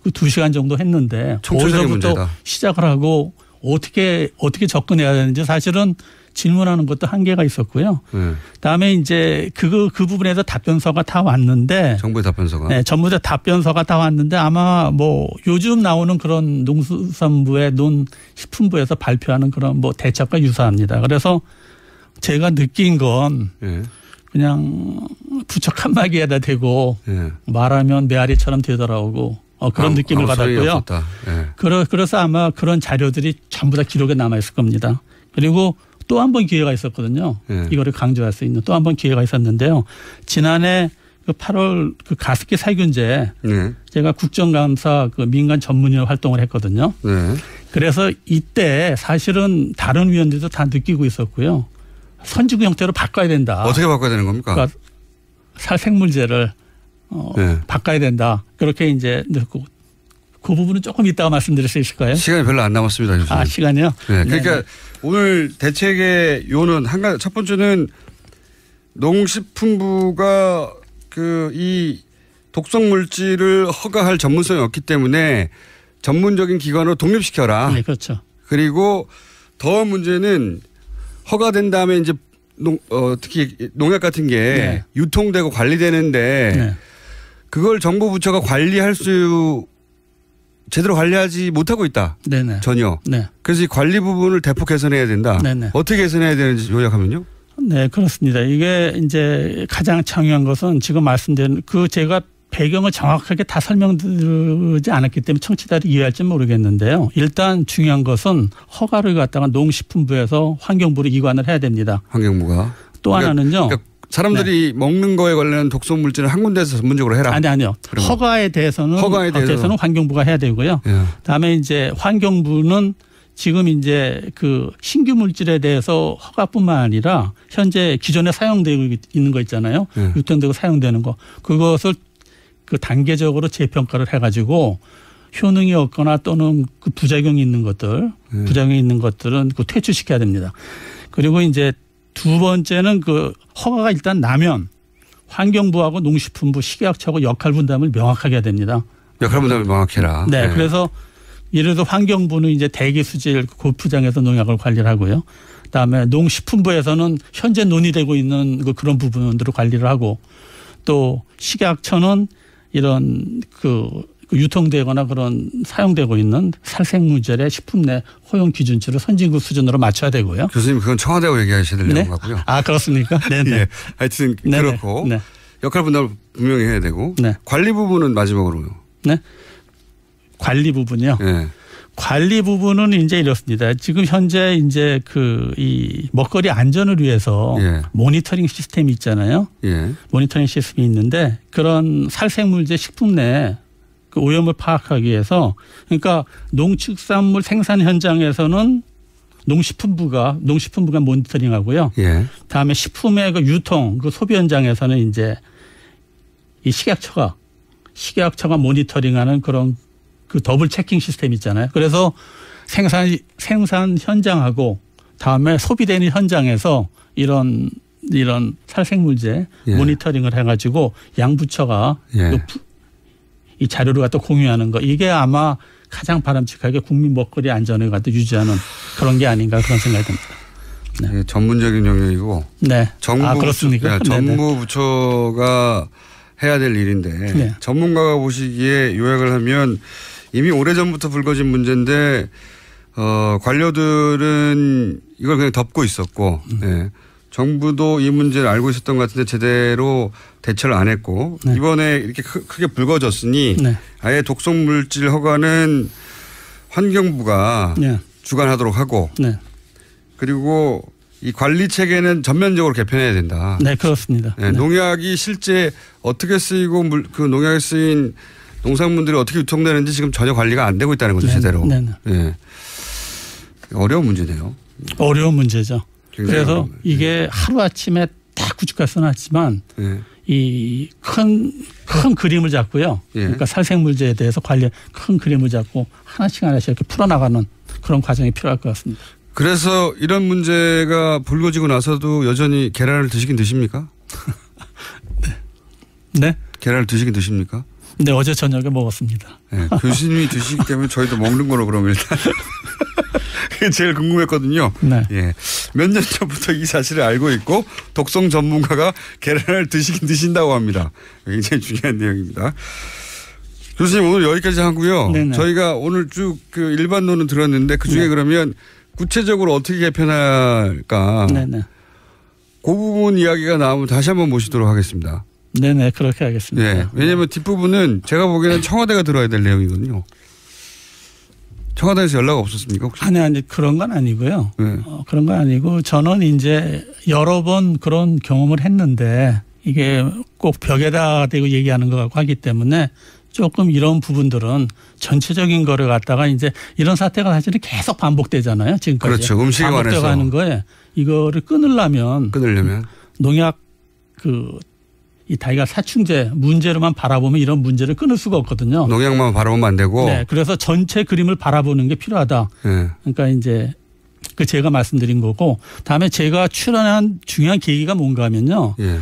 그 2시간 정도 했는데 어디서부터 문제다. 시작을 하고 어떻게 접근해야 되는지 사실은 질문하는 것도 한계가 있었고요. 그다음에 이제 그 부분에서 답변서가 다 왔는데 정부의 답변서가 네, 전부 다 답변서가 다 왔는데 아마 뭐 요즘 나오는 그런 농수산부의 농식품부에서 발표하는 그런 뭐 대책과 유사합니다. 그래서 제가 느낀 건 그냥 부처 칸막이에다 대고 말하면 메아리처럼 되돌아오고 그런 느낌을 받았고요. 그래서 아마 그런 자료들이 전부 다 기록에 남아 있을 겁니다. 그리고 또 한 번 기회가 있었거든요. 이거를 강조할 수 있는 또 한 번 기회가 있었는데요. 지난해 그 8월 그 가습기 살균제 제가 국정감사 그 민간 전문위원 활동을 했거든요. 그래서 이때 사실은 다른 위원들도 다 느끼고 있었고요. 선지구 형태로 바꿔야 된다. 어떻게 바꿔야 되는 겁니까? 그러니까 살생물제를 바꿔야 된다. 그렇게 이제 넣고 그 부분은 조금 이따가 말씀드릴 수 있을까요? 시간이 별로 안 남았습니다. 교수님. 시간이요? 네. 그러니까 오늘 대책의 요는 한 가지 첫 번째는 농식품부가 이 독성 물질을 허가할 전문성이 없기 때문에 전문적인 기관으로 독립시켜라. 네, 그렇죠. 그리고 더 문제는 허가된 다음에 이제 특히 농약 같은 게 유통되고 관리되는데 그걸 정부 부처가 제대로 관리하지 못하고 있다. 네네. 전혀. 네. 그래서 이 관리 부분을 대폭 개선해야 된다. 네네. 어떻게 개선해야 되는지 요약하면요? 네, 그렇습니다. 이게 이제 가장 중요한 것은 지금 말씀드린 제가 배경을 정확하게 다 설명드리지 않았기 때문에 청취자들이 이해할지 모르겠는데요. 일단 중요한 것은 허가를 갖다가 농식품부에서 환경부로 이관을 해야 됩니다. 환경부가. 또 하나는요. 사람들이 먹는 거에 관련된 독성 물질을 한 군데서 전문적으로 해라. 아니요. 허가에 대해서는 환경부가 해야 되고요. 그다음에 이제 환경부는 지금 이제 그 신규 물질에 대해서 허가뿐만 아니라 현재 기존에 사용되고 있는 거 있잖아요. 유통되고 사용되는 거. 그것을 그 단계적으로 재평가를 해가지고 효능이 없거나 또는 그 부작용이 있는 것들은 그 퇴출시켜야 됩니다. 그리고 이제 두 번째는 그 허가가 일단 나면 환경부하고 농식품부, 식약처하고 역할 분담을 명확하게 해야 됩니다. 역할 분담을 명확히 해라. 네. 그래서 예를 들어 환경부는 이제 대기 수질 골프장에서 농약을 관리를 하고요. 그다음에 농식품부에서는 현재 논의되고 있는 그런 부분들을 관리를 하고 또 식약처는 이런 그 유통되거나 그런 사용되고 있는 살생물질의 식품 내 허용 기준치를 선진국 수준으로 맞춰야 되고요. 교수님 그건 청와대하고 얘기하셔야 될 내용 같고요. 그렇습니까? 네네. 예, 하여튼 그렇고 역할 분담을 분명히 해야 되고 관리 부분은 마지막으로요. 네. 관리 부분이요. 관리 부분은 이제 이렇습니다. 지금 현재 이제 이 먹거리 안전을 위해서 모니터링 시스템이 있잖아요. 모니터링 시스템이 있는데 그런 살생물제 식품 내 그 오염을 파악하기 위해서 그러니까 농축산물 생산 현장에서는 농식품부가 모니터링하고요. 예. 다음에 식품의 그 유통, 그 소비 현장에서는 이제 이 식약처가 모니터링하는 그런 그 더블 체킹 시스템 있잖아요. 그래서 생산 현장하고 다음에 소비되는 현장에서 이런 살생물제 예. 모니터링을 해가지고 양부처가 예. 이 자료를 갖다 공유하는 거 이게 아마 가장 바람직하게 국민 먹거리 안전을 갖다 유지하는 그런 게 아닌가 그런 생각이 듭니다. 네. 네, 전문적인 영역이고. 네. 그렇습니까? 정부 부처가 해야 될 일인데 네. 전문가가 보시기에 요약을 하면 이미 오래전부터 불거진 문제인데 관료들은 이걸 그냥 덮고 있었고 네. 정부도 이 문제를 알고 있었던 것 같은데 제대로 대처를 안 했고 네. 이번에 이렇게 크게 불거졌으니 네. 아예 독성물질 허가는 환경부가 네. 주관하도록 하고 네. 그리고 이 관리 체계는 전면적으로 개편해야 된다. 네, 그렇습니다. 네, 농약이 실제 어떻게 쓰이고 그 농약에 쓰인 농산물들이 어떻게 유통되는지 지금 전혀 관리가 안 되고 있다는 거죠, 네, 제대로. 네, 네. 네. 어려운 문제네요. 어려운 문제죠. 그래서 이게 하루아침에 다 구축할 수는 없지만 네. 이 큰 그림을 잡고요. 예. 그러니까 살생물제에 대해서 관련 큰 그림을 잡고 하나씩 이렇게 풀어나가는 그런 과정이 필요할 것 같습니다. 그래서 이런 문제가 불거지고 나서도 여전히 계란을 드시긴 드십니까? 네. 계란을 드시긴 드십니까? 네, 어제 저녁에 먹었습니다. 네, 교수님이 드시기 때문에 저희도 먹는 거로 그러면 일단. 그게 제일 궁금했거든요. 네. 예. 몇 년 전부터 이 사실을 알고 있고 독성 전문가가 계란을 드시긴 드신다고 합니다. 굉장히 중요한 내용입니다. 교수님 오늘 여기까지 하고요. 네네. 저희가 오늘 쭉 그 일반론은 들었는데 그중에 네. 그러면 구체적으로 어떻게 개편할까. 네네. 그 부분 이야기가 나오면 다시 한번 모시도록 하겠습니다. 네네. 그렇게 하겠습니다. 네. 왜냐하면 뒷부분은 제가 보기에는 청와대가 들어야 될 내용이거든요. 청와대에서 연락 없었습니까? 혹시? 아니 그런 건 아니고요. 네. 그런 건 아니고 저는 이제 여러 번 그런 경험을 했는데 이게 꼭 벽에다 대고 얘기하는 것 같고 하기 때문에 조금 이런 부분들은 전체적인 거를 갖다가 이제 이런 사태가 사실은 계속 반복되잖아요. 지금까지. 그렇죠. 음식에 관해서. 반복되어가는 거에 이거를 끊으려면 농약 이 다이가 사충제 문제로만 바라보면 이런 문제를 끊을 수가 없거든요. 농약만 바라보면 안 되고. 네, 그래서 전체 그림을 바라보는 게 필요하다. 네. 그러니까 이제 그 제가 말씀드린 거고, 다음에 제가 출연한 중요한 계기가 뭔가 하면요. 예.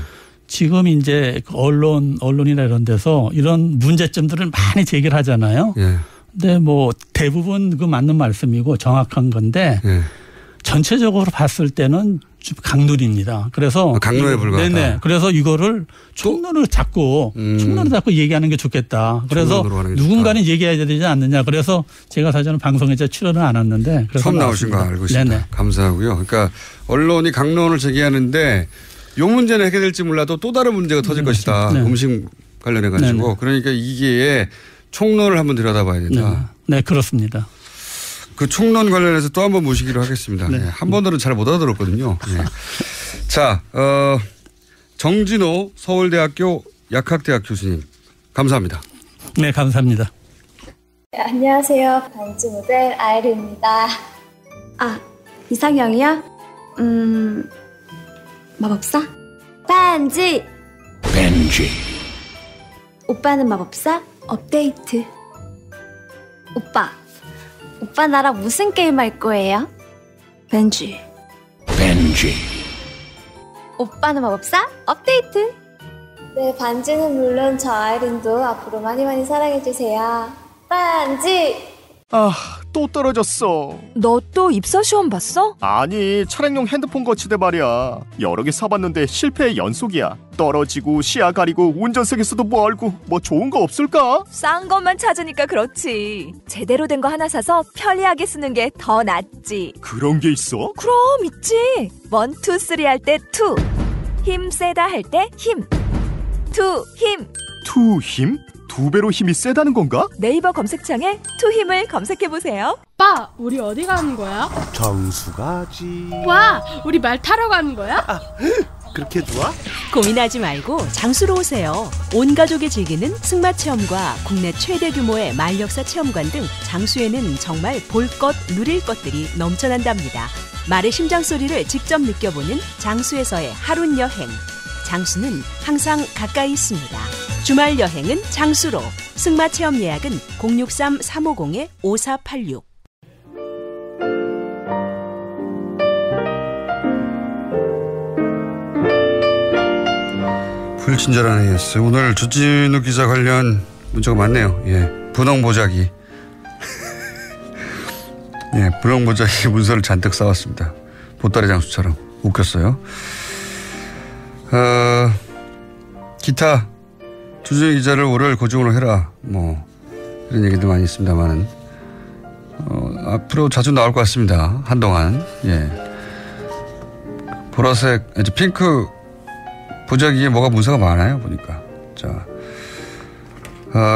지금 이제 언론이나 이런 데서 이런 문제점들을 많이 제기를 하잖아요. 예. 근데 뭐 대부분 그 맞는 말씀이고 정확한 건데 예. 전체적으로 봤을 때는 좀 강론입니다. 그래서 강론에 불과하다. 네네. 그래서 이거를 총론을 잡고 얘기하는 게 좋겠다. 그래서 누군가는 얘기해야 되지 않느냐. 그래서 제가 사실은 방송에 출연을 안 했는데 처음 나오신 거 알고 있습니다. 네네. 감사하고요. 그러니까 언론이 강론을 제기하는데 이 문제는 해결될지 몰라도 또 다른 문제가 터질 것이다. 네. 음식 관련해 가지고. 그러니까 이게 총론을 한번 들여다봐야 된다. 네, 그렇습니다. 그 총론 관련해서 또 한 번 모시기로 하겠습니다. 네. 한 번들은 잘 못 알아들었거든요. 네. 자, 정진호 서울대학교 약학대학 교수님 감사합니다. 네, 감사합니다. 네, 안녕하세요. 반지 모델 아이리입니다. 아, 이상형이요? 마법사? 반지! 벤지. 오빠는 마법사? 업데이트. 오빠 나랑 무슨 게임 할 거예요? 벤지. 오빠는 마법사? 업데이트. 네, 반지는 물론 저 아이린도 앞으로 많이 사랑해주세요. 반지! 아, 또 떨어졌어. 너 또 입사 시험 봤어? 아니, 차량용 핸드폰 거치대 말이야. 여러 개 사봤는데 실패의 연속이야. 떨어지고 시야 가리고 운전석에서도 뭐 알고 뭐 좋은 거 없을까? 싼 것만 찾으니까 그렇지. 제대로 된 거 하나 사서 편리하게 쓰는 게 더 낫지. 그런 게 있어? 그럼 있지. 1, 2, 3 할 때 2. 힘 세다 할 때 힘. 2 힘. 2 힘? 2배로 힘이 세다는 건가? 네이버 검색창에 2 힘을 검색해보세요. 오빠, 우리 어디 가는 거야? 정수 가지. 와, 우리 말 타러 가는 거야? 그렇게 좋아? 고민하지 말고 장수로 오세요. 온 가족이 즐기는 승마 체험과 국내 최대 규모의 말역사 체험관 등 장수에는 정말 볼 것, 누릴 것들이 넘쳐난답니다. 말의 심장 소리를 직접 느껴보는 장수에서의 하룬 여행. 장수는 항상 가까이 있습니다. 주말 여행은 장수로. 승마 체험 예약은 063-350-5486. 불친절한 AS. 오늘 주진우 기자 관련 문자가 많네요. 예, 분홍 보자기. 예, 분홍 보자기 문서를 잔뜩 쌓았습니다. 보따리 장수처럼 웃겼어요. 기타 주진우 기자를 월요일 고정으로 해라. 뭐 이런 얘기도 많이 있습니다만은 앞으로 자주 나올 것 같습니다. 한동안. 예, 보라색, 이제 핑크 보자기에 뭐가 문서가 많아요, 보니까. 자,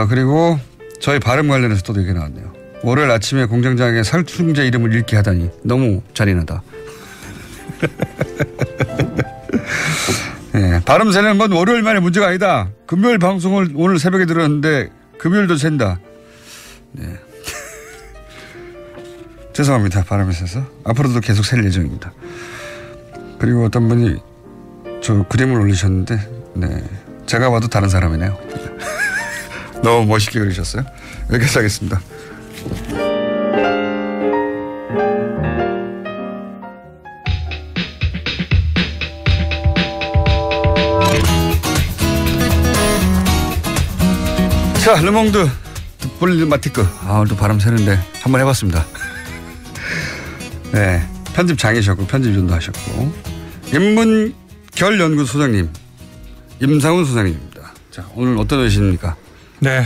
그리고 저희 발음 관련해서 또 얘기 나왔네요. 월요일 아침에 공장장의 살충제 이름을 읽게 하다니 너무 잔인하다. 네, 발음 세는 건 월요일만의 문제가 아니다. 금요일 방송을 오늘 새벽에 들었는데 금요일도 샌다. 네. 죄송합니다. 발음이 세서. 앞으로도 계속 셀 예정입니다. 그리고 어떤 분이 저 그림을 올리셨는데, 네, 제가 봐도 다른 사람이네요. 너무 멋있게 그리셨어요. 여기까지 하겠습니다. 자, 르몽드 볼리마티크. 오늘도 바람 새는데 한번 해봤습니다. 네, 편집장이셨고 편집위원도 하셨고 인문결 연구 소장님 임상훈 소장님입니다. 자, 오늘 어떤 회신입니까? 네,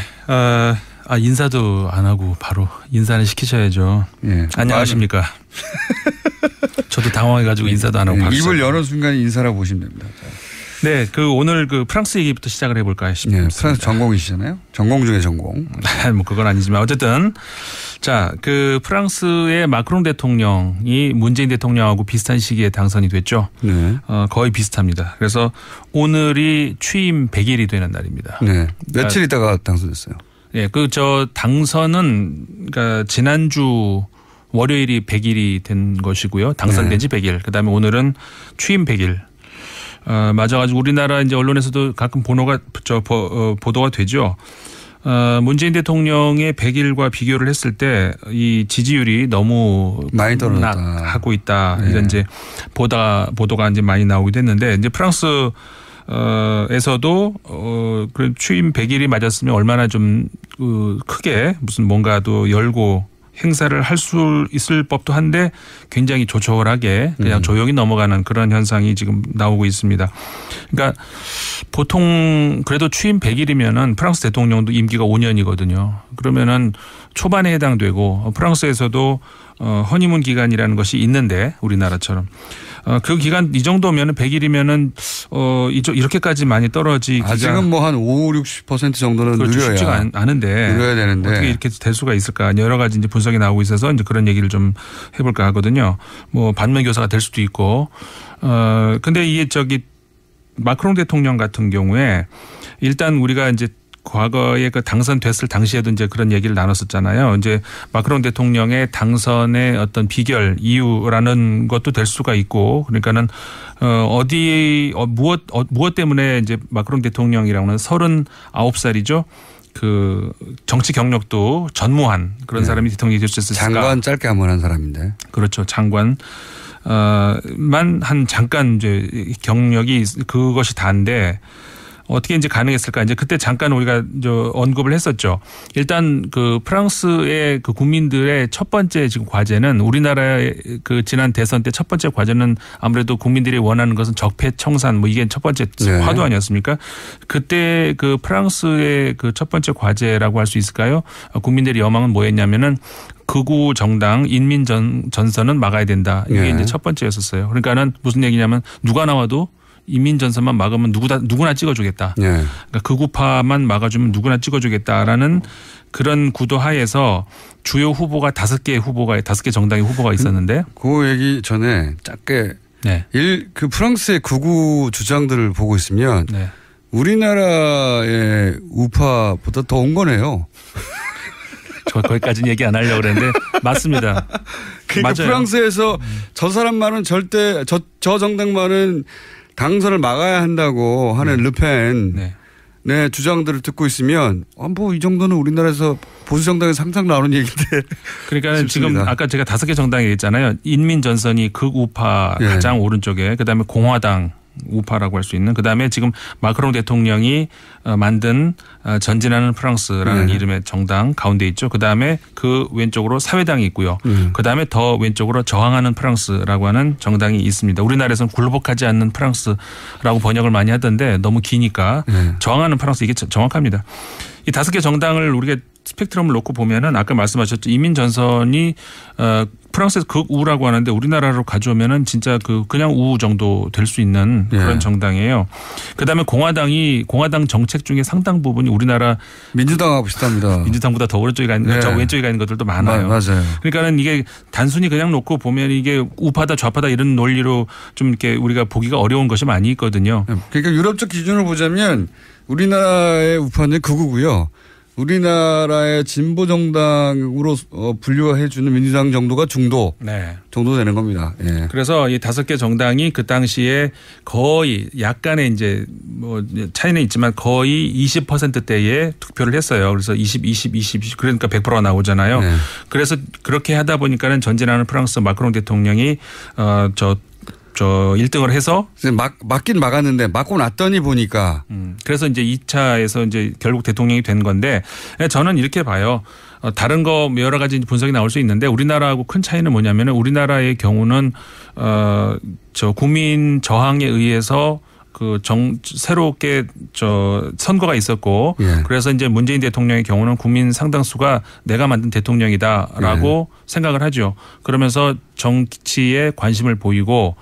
인사도 안 하고 바로 인사를 시키셔야죠. 예, 안녕하십니까? 저도 당황해가지고 인사도 안 하고 바로 입을 여는 순간 인사라고 보시면 됩니다. 네, 오늘 프랑스 얘기부터 시작을 해볼까 싶습니다. 네, 프랑스 전공이시잖아요. 전공 중에 전공. 뭐 그건 아니지만 어쨌든 자, 프랑스의 마크롱 대통령이 문재인 대통령하고 비슷한 시기에 당선이 됐죠. 네. 거의 비슷합니다. 그래서 오늘이 취임 100일이 되는 날입니다. 네. 며칠 있다가 당선됐어요? 네, 당선은 그러니까 지난주 월요일이 100일이 된 것이고요. 당선된 지 100일. 그다음에 오늘은 취임 100일. 맞아가지고 우리나라 이제 언론에서도 가끔 보도가 되죠. 문재인 대통령의 100일과 비교를 했을 때 이 지지율이 너무 많이 떨어졌다 하고 있다. 네. 이런 이제 보도가 이제 많이 나오기도 했는데 이제 프랑스 에서도 그런 취임 100일이 맞았으면 얼마나 좀 크게 무슨 뭔가도 열고 행사를 할 수 있을 법도 한데 굉장히 조촐하게 그냥 조용히 넘어가는 그런 현상이 지금 나오고 있습니다. 그러니까 보통 그래도 취임 100일이면은 프랑스 대통령도 임기가 5년이거든요. 그러면은 초반에 해당되고 프랑스에서도 허니문 기간이라는 것이 있는데 우리나라처럼 그 기간 이 정도면은 100일이면은 이렇게까지 많이 떨어지기가 아직은 뭐 한 50-60% 정도는 그렇죠. 느려야 쉽지가 않은데 늘려야 되는데 어떻게 이렇게 될 수가 있을까 여러 가지 이제 분석이 나오고 있어서 이제 그런 얘기를 좀 해볼까 하거든요. 뭐 반면교사가 될 수도 있고 근데 이게 마크롱 대통령 같은 경우에 일단 우리가 이제 과거에 당선됐을 당시에도 이제 그런 얘기를 나눴었잖아요. 이제 마크롱 대통령의 당선의 어떤 비결 이유라는 것도 될 수가 있고 그러니까는 무엇 때문에 이제 마크롱 대통령이라고는 39살이죠. 그 정치 경력도 전무한 그런 사람이 대통령이 될 수 있을까? 장관 짧게 한 번 한 사람인데. 그렇죠. 장관. 만 한 잠깐 이제 경력이 그것이 다인데 어떻게 이제 가능했을까? 이제 그때 잠깐 우리가 언급을 했었죠. 일단 프랑스의 국민들의 첫 번째 지금 과제는 우리나라의 지난 대선 때 첫 번째 과제는 아무래도 국민들이 원하는 것은 적폐청산 뭐 이게 첫 번째 화두 아니었습니까? 그때 프랑스의 첫 번째 과제라고 할 수 있을까요? 국민들의 여망은 뭐였냐면은 극우 정당 인민전선은 막아야 된다. 이게 이제 첫 번째였었어요. 그러니까는 무슨 얘기냐면 누가 나와도 인민전선만 막으면 누구나 찍어주겠다. 그러니까 극우파만 막아주면 누구나 찍어주겠다라는 그런 구도 하에서 주요 후보가 5개 정당의 후보가 있었는데 그 얘기 전에 짧게 네. 그 프랑스의 극우 주장들을 보고 있으면 네. 우리나라의 우파보다 더 온 거네요. 저 거기까지는 얘기 안 하려고 그랬는데 맞습니다. 그러니까 맞아요. 프랑스에서 저 사람만은 절대 저 정당만은 당선을 막아야 한다고 하는 르펜 네, 주장들을 듣고 있으면 뭐 이 정도는 우리나라에서 보수 정당에서 항상 나오는 얘기인데. 그러니까 지금 아까 제가 5개 정당 얘기했잖아요. 인민전선이 극우파 가장 오른쪽에 그다음에 공화당 우파라고 할 수 있는 그다음에 지금 마크롱 대통령이 만든 전진하는 프랑스라는 이름의 정당 가운데 있죠. 그다음에 그 왼쪽으로 사회당이 있고요. 그다음에 더 왼쪽으로 저항하는 프랑스라고 하는 정당이 있습니다. 우리나라에서는 굴복하지 않는 프랑스라고 번역을 많이 하던데 너무 기니까 저항하는 프랑스 이게 정확합니다. 이 5개 정당을 우리가 스펙트럼을 놓고 보면은 아까 말씀하셨죠. 이민전선이 프랑스에서 극우라고 하는데 우리나라로 가져오면은 진짜 그냥 우우 정도 될 수 있는 그런 정당이에요. 그다음에 공화당 정책 중에 상당 부분이 우리나라 민주당하고 비슷합니다. 민주당보다 더 오른쪽에 가 있는 저 왼쪽에 가 있는 것들도 많아요. 맞아요. 그러니까는 이게 단순히 그냥 놓고 보면 이게 우파다 좌파다 이런 논리로 좀 이렇게 우리가 보기가 어려운 것이 많이 있거든요. 그러니까 유럽적 기준으로 보자면 우리나라의 우파는 극우고요. 우리나라의 진보 정당으로 분류해 주는 민주당 정도가 중도 정도 되는 겁니다. 예. 그래서 이 5개 정당이 그 당시에 거의 약간의 이제 뭐 차이는 있지만 거의 20%대의 투표를 했어요. 그래서 20 그러니까 100%가 나오잖아요. 그래서 그렇게 하다 보니까는 전진하는 프랑스 마크롱 대통령이 저 1등을 해서 막긴 막았는데 막고 났더니 보니까 그래서 이제 2차에서 이제 결국 대통령이 된 건데 저는 이렇게 봐요. 다른 거 여러 가지 분석이 나올 수 있는데 우리나라하고 큰 차이는 뭐냐면은 우리나라의 경우는 저 국민 저항에 의해서 새롭게 선거가 있었고 그래서 이제 문재인 대통령의 경우는 국민 상당수가 내가 만든 대통령이다라고 생각을 하죠. 그러면서 정치에 관심을 보이고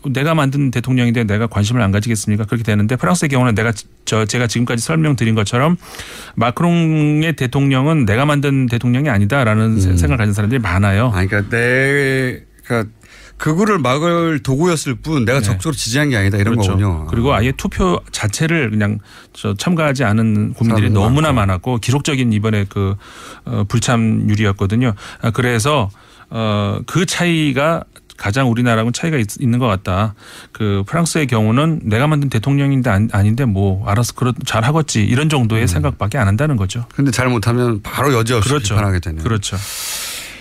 내가 만든 대통령인데 내가 관심을 안 가지겠습니까? 그렇게 되는데 프랑스의 경우는 제가 지금까지 설명드린 것처럼 마크롱의 대통령은 내가 만든 대통령이 아니다라는 생각을 가진 사람들이 많아요. 그러니까 극우를 막을 도구였을 뿐 내가 적극적으로 지지한 게 아니다 이런 거군요. 그리고 아예 투표 자체를 그냥 참가하지 않은 국민들이 너무나 많았고 기록적인 이번에 불참률이었거든요. 그래서 그 차이가 가장 우리나라하고는 차이가 있는 것 같다. 프랑스의 경우는 내가 만든 대통령인데 아닌데 뭐 알아서 잘 하겠지 이런 정도의 생각밖에 안 한다는 거죠. 그런데 잘못하면 바로 여지없이 비판하게 되네요. 그렇죠.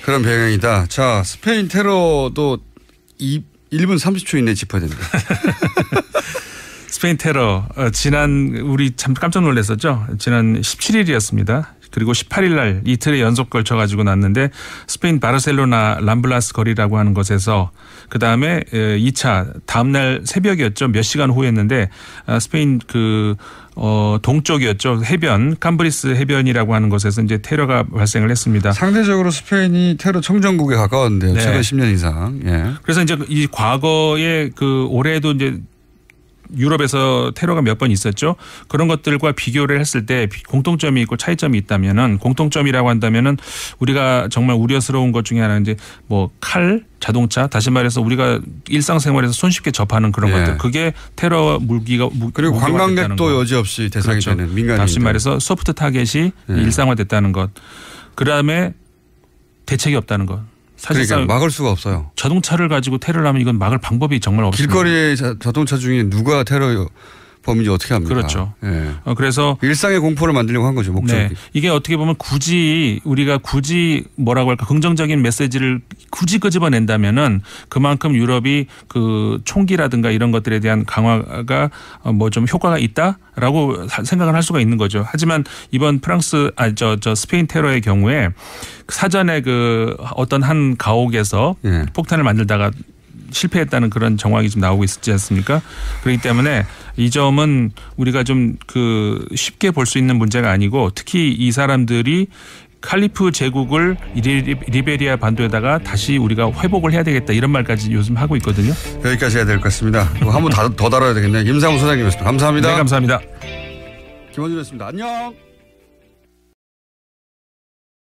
그런 배경이다. 자, 스페인 테러도 1분 30초 이내에 짚어야 됩니다. 스페인 테러 우리 참 깜짝 놀랐었죠. 지난 17일이었습니다. 그리고 18일 날 이틀에 연속 걸쳐 가지고 났는데 스페인 바르셀로나 람블라스 거리라고 하는 곳에서 그다음에 2차 다음 날 새벽이었죠. 몇 시간 후였는데 스페인 동쪽이었죠. 해변 캄브리스 해변이라고 하는 곳에서 이제 테러가 발생을 했습니다. 상대적으로 스페인이 테러 청정국에 가까운데요. 최근 10년 이상. 예. 그래서 이제 이 과거에 올해도 이제 유럽에서 테러가 몇 번 있었죠. 그런 것들과 비교를 했을 때 공통점이 있고 차이점이 있다면은 공통점이라고 한다면은 우리가 정말 우려스러운 것 중에 하나는 이제 뭐 칼, 자동차, 다시 말해서 우리가 일상생활에서 손쉽게 접하는 그런 것들. 그게 테러 그리고 관광객도 여지없이 대상이 되는 민간인. 다시 말해서 소프트 타겟이 일상화됐다는 것. 그다음에 대책이 없다는 것. 사실상 막을 수가 없어요. 자동차를 가지고 테러를 하면 이건 막을 방법이 정말 없습니다. 길거리에 자동차 중에 누가 테러 범인지 어떻게 합니까? 그렇죠. 그래서 일상의 공포를 만들려고 한 거죠. 목적이. 이게 어떻게 보면 우리가 뭐라고 할까 긍정적인 메시지를 굳이 끄집어낸다면은 그만큼 유럽이 총기라든가 이런 것들에 대한 강화가 뭐 좀 효과가 있다라고 생각을 할 수가 있는 거죠. 하지만 이번 스페인 테러의 경우에 사전에 어떤 한 가옥에서 폭탄을 만들다가 실패했다는 그런 정황이 좀 나오고 있지 않습니까? 그렇기 때문에 이 점은 우리가 좀 쉽게 볼 수 있는 문제가 아니고 특히 이 사람들이 칼리프 제국을 리베리아 반도에다가 다시 우리가 회복을 해야 되겠다 이런 말까지 요즘 하고 있거든요. 여기까지 해야 될 것 같습니다. 한 번 더 다뤄야 되겠네요. 임상훈 소장님이었습니다. 감사합니다. 네, 감사합니다. 김원준이었습니다. 안녕.